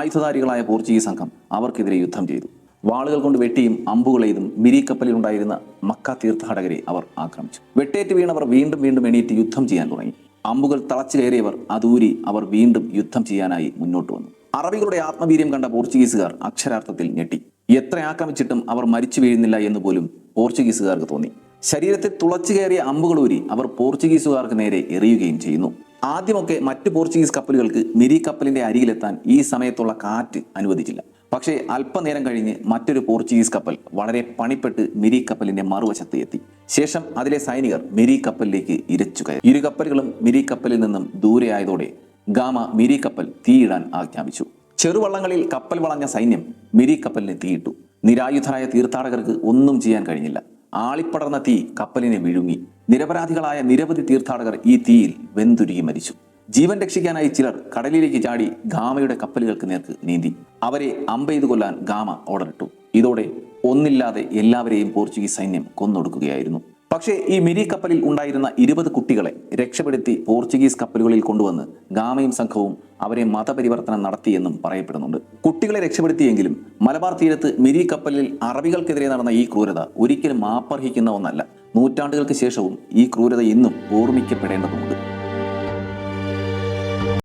ആയുധധാരികളായ Portuguese സംഘം അവർക്കെതിരെ യുദ്ധം ചെയ്തു. വാളുകൾ കൊണ്ട് വെട്ടിയും അമ്പുകളെയ്തും മിരി കപ്പലിലുണ്ടായിരുന്ന മക്ക തീർത്ഥാടകരെ അവർ ആക്രമിച്ചു. വെട്ടേറ്റ് വീണവർ വീണ്ടും വീണ്ടും എണീറ്റ് യുദ്ധം ചെയ്യാൻ തുടങ്ങി. അമ്പുകൾ തളച്ചു കയറിയവർ അതൂരി അവർ വീണ്ടും യുദ്ധം ചെയ്യാനായി മുന്നോട്ട് വന്നു. അറബികളുടെ ആത്മവീര്യം കണ്ട പോർച്ചുഗീസുകാർ അക്ഷരാർത്ഥത്തിൽ ഞെട്ടി. എത്ര ആക്രമിച്ചിട്ടും അവർ മരിച്ചു വീഴുന്നില്ല എന്ന് പോലും പോർച്ചുഗീസുകാർക്ക് തോന്നി. ശരീരത്തിൽ തുളച്ചു കയറിയ അമ്പുകളൂരി അവർ പോർച്ചുഗീസുകാർക്ക് നേരെ എറിയുകയും ചെയ്യുന്നു. ആദ്യമൊക്കെ മറ്റ് പോർച്ചുഗീസ് കപ്പലുകൾക്ക് മിരി കപ്പലിന്റെ അരികിലെത്താൻ ഈ സമയത്തുള്ള കാറ്റ് അനുവദിച്ചില്ല. പക്ഷേ അല്പനേരം കഴിഞ്ഞ് മറ്റൊരു പോർച്ചുഗീസ് കപ്പൽ വളരെ പണിപ്പെട്ട് മിരി കപ്പലിന്റെ മറുവശത്ത് എത്തി. ശേഷം അതിലെ സൈനികർ മിരി കപ്പലിലേക്ക് ഇരച്ചു കയറി. ഇരു കപ്പലുകളും മിരി കപ്പലിൽ നിന്നും ദൂരെയായതോടെ ഗാമ മിരി കപ്പൽ തീയിടാൻ ആജ്ഞാപിച്ചു. ചെറുവള്ളങ്ങളിൽ കപ്പൽ വളഞ്ഞ സൈന്യം മിരി കപ്പലിന് തീയിട്ടു. നിരായുധരായ തീർത്ഥാടകർക്ക് ഒന്നും ചെയ്യാൻ കഴിഞ്ഞില്ല. ആളിപ്പടർന്ന തീ കപ്പലിനെ വിഴുങ്ങി. നിരപരാധികളായ നിരവധി തീർത്ഥാടകർ ഈ തീയിൽ വെന്തുരുകി മരിച്ചു. ജീവൻ രക്ഷിക്കാനായി ചിലർ കടലിലേക്ക് ചാടി ഗാമയുടെ കപ്പലുകൾക്ക് നേർക്ക് നീന്തി. അവരെ അമ്പെയ്തു കൊല്ലാൻ ഗാമ ഓർഡറിട്ടു. ഇതോടെ ഒന്നില്ലാതെ എല്ലാവരെയും പോർച്ചുഗീസ് സൈന്യം കൊന്നൊടുക്കുകയായിരുന്നു. പക്ഷേ ഈ മിരി കപ്പലിൽ ഉണ്ടായിരുന്ന 20 കുട്ടികളെ രക്ഷപ്പെടുത്തി പോർച്ചുഗീസ് കപ്പലുകളിൽ കൊണ്ടുവന്ന് ഗാമയും സംഘവും അവരെ മതപരിവർത്തനം നടത്തിയെന്നും പറയപ്പെടുന്നുണ്ട്. കുട്ടികളെ രക്ഷപ്പെടുത്തിയെങ്കിലും മലബാർ തീരത്ത് മിരി കപ്പലിൽ അറബികൾക്കെതിരെ നടന്ന ഈ ക്രൂരത ഒരിക്കലും മാപ്പർഹിക്കുന്ന ഒന്നല്ല. നൂറ്റാണ്ടുകൾക്ക് ശേഷവും ഈ ക്രൂരത ഇന്നും ഓർമ്മിക്കപ്പെടേണ്ടതുണ്ട്.